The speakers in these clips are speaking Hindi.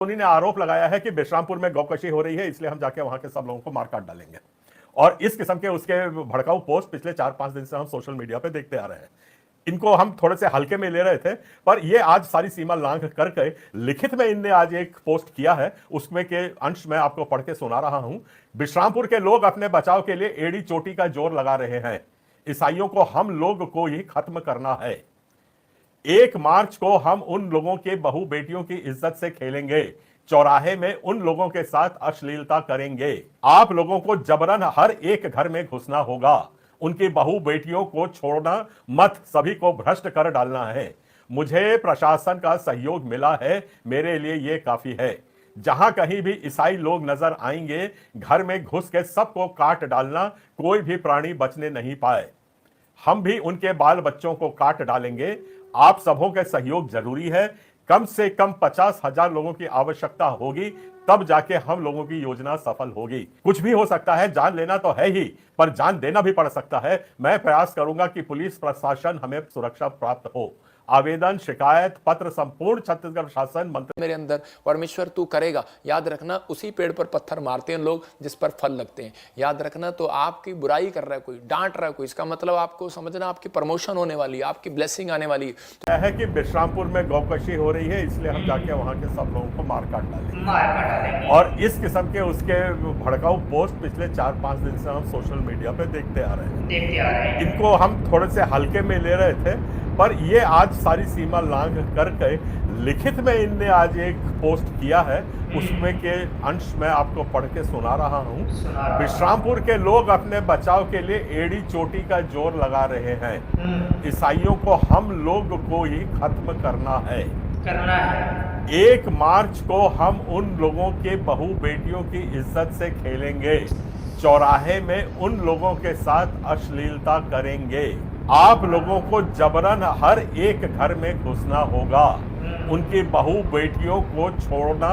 सोनी ने आरोप लगाया है कि बेशरामपुर में गौकशी हो रही है, इसलिए हम जाके वहां के सब लोगों को मार काट डालेंगे। और इस किस्म के उसके भड़काऊ पोस्ट पिछले 4-5 दिन से हम सोशल मीडिया पे देखते आ रहे हैं। इनको हम थोड़े से हल्के में ले रहे थे, पर ये आज सारी सीमा लांघ करके लिखित में इनने आज एक पोस्ट किया है। उसमें के अंश मैं आपको पढ़ के सुना रहा हूं। बेशरामपुर के लोग अपने बचाव के लिए एड़ी चोटी का जोर लगा रहे हैं। ईसाइयों को हम लोग को ही खत्म करना है। 1 मार्च को हम उन लोगों के बहू बेटियों की इज्जत से खेलेंगे। चौराहे में उन लोगों के साथ अश्लीलता करेंगे। आप लोगों को जबरन हर एक घर में घुसना होगा। उनकी बहू बेटियों को छोड़ना मत, सभी को भ्रष्ट कर डालना है। मुझे प्रशासन का सहयोग मिला है, मेरे लिए यह काफी है। जहां कहीं भी ईसाई लोग नजर आएंगे, घर में घुस के सबको काट डालना, कोई भी प्राणी बचने नहीं पाए। हम भी उनके बाल बच्चों को काट डालेंगे। आप सबों के सहयोग जरूरी है। कम से कम 50,000 लोगों की आवश्यकता होगी, तब जाके हम लोगों की योजना सफल होगी। कुछ भी हो सकता है, जान लेना तो है ही, पर जान देना भी पड़ सकता है। मैं प्रयास करूंगा कि पुलिस प्रशासन हमें सुरक्षा प्राप्त हो। आवेदन शिकायत पत्र संपूर्ण छत्तीसगढ़ शासन मंत्री। मेरे अंदर परमेश्वर तू करेगा। याद रखना, उसी पेड़ पर पत्थर मारते हैं लोग जिस पर फल लगते हैं। याद रखना, तो आपकी बुराई कर रहा है कोई, डांट रहा है कोई, इसका मतलब आपको समझना आपकी प्रमोशन होने वाली है, आपकी ब्लेसिंग आने वाली है कि बेशरामपुर में गौकशी हो रही है, इसलिए हम जाके वहां के सब लोगों को मार काट डालेंगे। और इस किस्म के उसके भड़काऊ पोस्ट पिछले 4-5 दिन से हम सोशल मीडिया पे देखते आ रहे हैं। इनको हम थोड़े से हल्के में ले रहे थे, पर ये आज सारी सीमा लांघ करके लिखित में इनने आज एक पोस्ट किया है। उसमें के अंश मैं आपको पढ़ के सुना रहा हूं। बेशरामपुर के लोग अपने बचाव के लिए एड़ी चोटी का जोर लगा रहे हैं। ईसाइयों को हम लोग को ही खत्म करना है। 1 मार्च को हम उन लोगों के बहू बेटियों की इज्जत से खेलेंगे। चौराहे में उन लोगों के साथ अश्लीलता करेंगे। आप लोगों को जबरन हर एक घर में घुसना होगा। उनकी बहू बेटियों को छोड़ना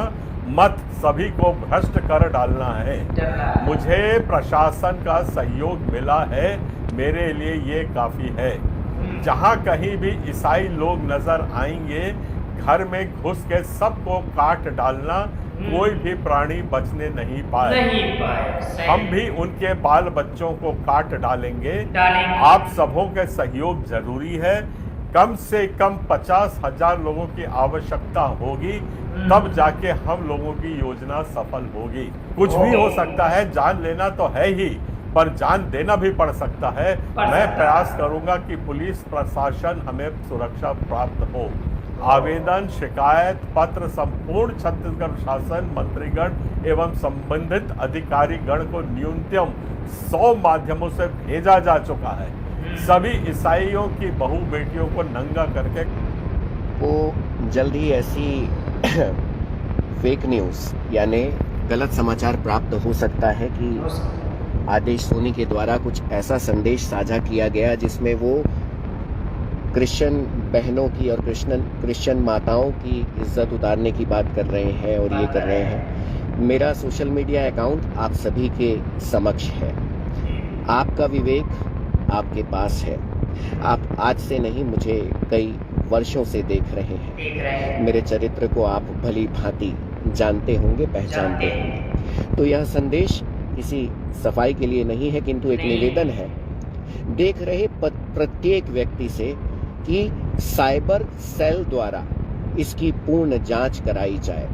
मत, सभी को भ्रष्ट कर डालना है। मुझे प्रशासन का सहयोग मिला है, मेरे लिए ये काफी है। जहां कहीं भी ईसाई लोग नजर आएंगे, घर में घुस के सबको काट डालना, कोई भी प्राणी बचने नहीं पाए। हम भी उनके बाल बच्चों को काट डालेंगे। आप सबों के सहयोग जरूरी है। कम से कम 50,000 लोगों की आवश्यकता होगी, तब जाके हम लोगों की योजना सफल होगी। कुछ भी हो सकता है, जान लेना तो है ही, पर जान देना भी पड़ सकता है। मैं प्रयास करूंगा कि पुलिस प्रशासन हमें सुरक्षा प्राप्त हो। आवेदन शिकायत पत्र संपूर्ण छत्तीसगढ़ शासन मंत्रीगण एवं संबंधित अधिकारीगण को न्यूनतम 100 माध्यमों से भेजा जा चुका है। सभी ईसाइयों की बहू बेटियों को नंगा करके वो जल्द ही ऐसी फेक न्यूज़ यानी गलत समाचार प्राप्त हो सकता है कि आदेश सोनी के द्वारा कुछ ऐसा संदेश साझा किया गया जिसमें वो क्रिश्चियन बहनों की और क्रिश्चियन माताओं की इज्जत उतारने की बात कर रहे हैं और ये कर रहे हैं। मेरा सोशल मीडिया अकाउंट आप सभी के समक्ष है। आपका विवेक आपके पास है। आप आज से नहीं, मुझे कई वर्षों से देख रहे हैं। मेरे चरित्र को आप भली भांति जानते होंगे, पहचानते होंगे। तो यह संदेश किसी सफाई के लिए नहीं है, किंतु एक निवेदन है देख रहे प्रत्येक व्यक्ति से कि साइबर सेल द्वारा इसकी पूर्ण जांच कराई जाए।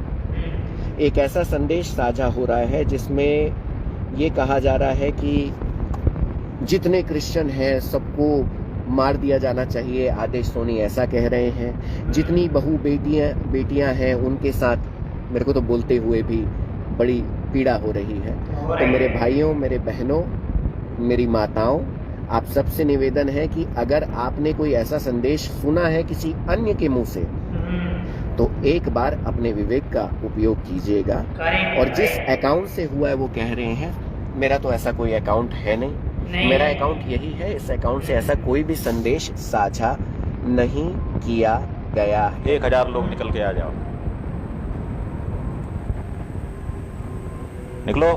एक ऐसा संदेश साझा हो रहा है जिसमें ये कहा जा रहा है कि जितने क्रिश्चियन हैं सबको मार दिया जाना चाहिए। आदेश सोनी ऐसा कह रहे हैं। जितनी बहू बेटियां हैं उनके साथ मेरे को तो बोलते हुए भी बड़ी पीड़ा हो रही है। तो मेरे भाइयों, मेरे बहनों, मेरी माताओं, आप सबसे निवेदन है कि अगर आपने कोई ऐसा संदेश सुना है किसी अन्य के मुंह से, तो एक बार अपने विवेक का उपयोग कीजिएगा। और जिस अकाउंट से हुआ है वो कह रहे हैं, मेरा तो ऐसा कोई अकाउंट है नहीं। मेरा अकाउंट यही है। इस अकाउंट से ऐसा कोई भी संदेश साझा नहीं किया गया। 1000 लोग निकल के आ जाओ, निकलो।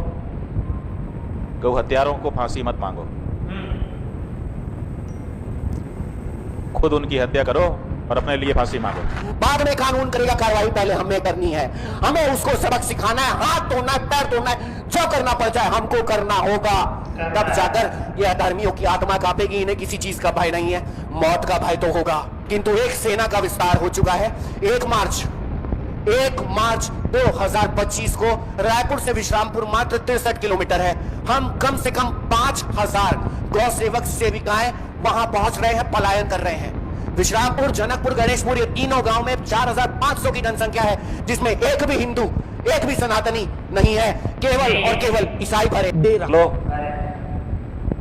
गौ हत्यारों को फांसी मत मांगो, खुद उनकी हत्या करो। और अपने लिए फांसी मांगो। बाद में कानून करेगा कार्रवाई, पहले हमें करनी है। हमें उसको सबक सिखाना है, हाथ तोड़ना है, पैर तोड़ना है, जो करना पड़ जाए हमको करना होगा। तब जाकर यह धर्मियों की आत्मा कांपेगी। इन्हें किसी चीज का भय नहीं है, मौत का भय तो होगा। किंतु एक सेना का विस्तार हो चुका है। 1 मार्च 2025 को रायपुर से विश्रामपुर मात्र 63 किलोमीटर है। हम कम से कम 5000 गौ सेवक सेविकाएं वहां पहुंच रहे हैं, पलायन कर रहे हैं। विश्रामपुर, जनकपुर, गणेशपुर, ये तीनों गांव में 4500 की जनसंख्या है, जिसमें एक भी हिंदू, एक भी सनातनी नहीं है। केवल और केवल ईसाई भरे। लो,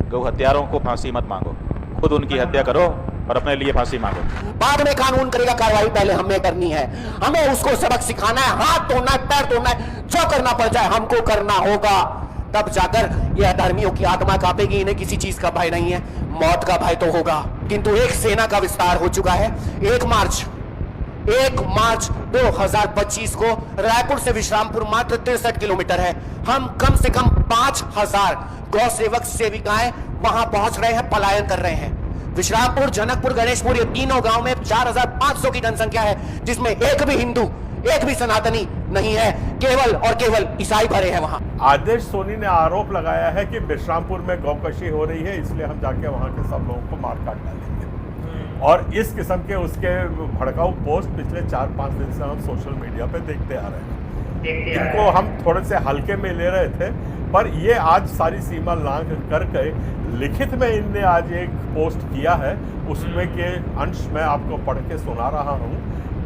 गौ हत्यारों को फांसी मत मांगो, खुद उनकी हत्या करो और अपने लिए फांसी मांगो। बाद में कानून करेगा कार्रवाई, पहले हमें करनी है। हमें उसको सबक सिखाना है, हाथ तोड़ना है, पैर तोड़ना है, जो करना पड़ जाए हमको करना होगा। तब जाकर यह धर्मियों की आत्मा कांपेगी। इन्हें किसी चीज का भय नहीं है, मौत का भय तो होगा। किंतु एक सेना का विस्तार हो चुका है। 1 मार्च 2025 को रायपुर से विश्रामपुर मात्र 63 किलोमीटर है। हम कम से कम 5000 गौ सेवक सेविकाएं वहां पहुंच रहे हैं, पलायन कर रहे हैं। विश्रामपुर, जनकपुर, गणेशपुर, ये तीनों गांव में 4500 की जनसंख्या है, जिसमें एक भी हिंदू, एक भी सनातनी नहीं है। केवल और केवल ईसाई भरे हैं वहां। आदेश सोनी ने आरोप लगाया है कि विश्रामपुर में गौकशी हो रही है, इसलिए हम जाके वहां के सब लोगों को मार काट डालेंगे। और इस किस्म के उसके भड़काऊ पोस्ट पिछले 4-5 दिन से हम सोशल मीडिया पे देखते आ रहे हैं। इनको हम थोड़े से हल्के में ले रहे थे, पर ये आज सारी सीमा लांघ करके लिखित में इनने आज एक पोस्ट किया है। उसमें के अंश मैं आपको पढ़ के सुना रहा हूँ।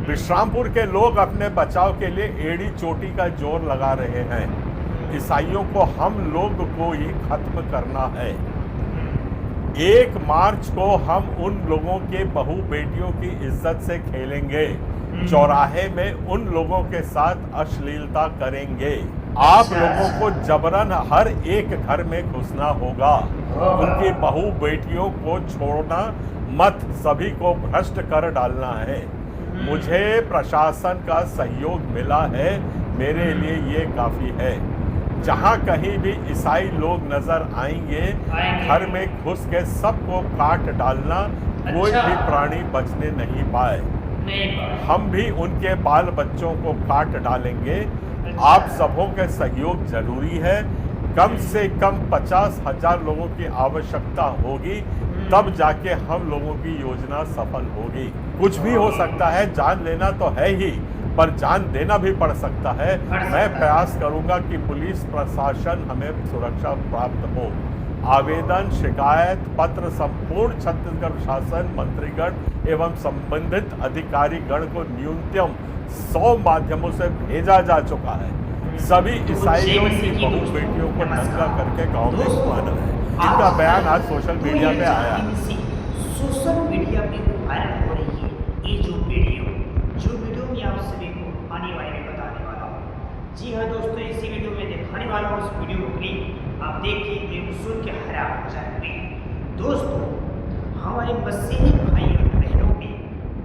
विश्रामपुर के लोग अपने बचाव के लिए एड़ी चोटी का जोर लगा रहे हैं। ईसाइयों को हम लोग को ही खत्म करना है। 1 मार्च को हम उन लोगों के बहू बेटियों की इज्जत से खेलेंगे, चौराहे में उन लोगों के साथ अश्लीलता करेंगे। आप लोगों को जबरन हर एक घर में घुसना होगा, उनकी बहू बेटियों को छोड़ना मत, सभी को भ्रष्ट कर डालना है। मुझे प्रशासन का सहयोग मिला है, मेरे लिए ये काफी है। जहां कहीं भी ईसाई लोग नजर आएंगे, घर में घुस के सबको काट डालना, कोई भी प्राणी बचने नहीं पाए। हम भी उनके बाल बच्चों को काट डालेंगे। आप सबों के सहयोग जरूरी है। कम से कम 50,000 लोगों की आवश्यकता होगी, तब जाके हम लोगों की योजना सफल होगी। कुछ भी हो सकता है, जान लेना तो है ही, पर जान देना भी पड़ सकता है। मैं प्रयास करूंगा कि पुलिस प्रशासन हमें सुरक्षा प्राप्त हो। आवेदन, शिकायत पत्र संपूर्ण छत्तीसगढ़ शासन मंत्रीगण एवं संबंधित अधिकारीगण को न्यूनतम 100 माध्यमों से भेजा जा चुका है। सभी ईसाइयों की बहू बेटियों को नंगा करके गांव में घुमाना है। इनका बयान आज सोशल मीडिया पे आया है। सोशल मीडिया पे वायरल हो रही है ये जो वीडियो मैं आप सभी को आने वाले में बताने वाला हूँ। जी हाँ दोस्तों, इसी वीडियो में दिखाने वाला हूँ। उस वीडियो को क्लिप आप देखिए, सुन के हैरान हो जाएंगे। दोस्तों, हमारे मसीही भाई और बहनों पे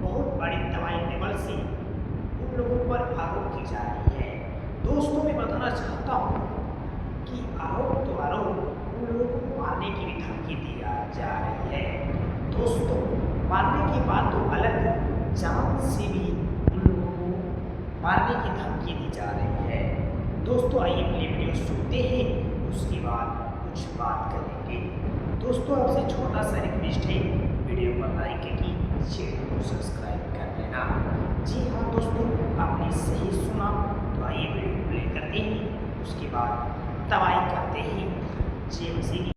बहुत बड़ी दवाई लेवल से उन लोगों पर आरोप की जा रही है। दोस्तों, मैं बताना चाहता हूँ कि आरोप तो आरोप, उन लोगों को मारने की भी धमकी दी जा रही है। दोस्तों, मारने की बात तो अलग है, जान से भी उन लोगों को मारने की धमकी दी जा रही है। दोस्तों, आइए अपनी वीडियो सुनते हैं, उसके बाद कुछ बात करेंगे। दोस्तों, आपसे छोटा सा रिक्वेस्ट है, वीडियो को लाइक की, चैनल को सब्सक्राइब कर लेना। जी हाँ दोस्तों, आपने सही सुना, तो आइए वीडियो प्ले करते हैं, उसके बाद दवाई करते हैं।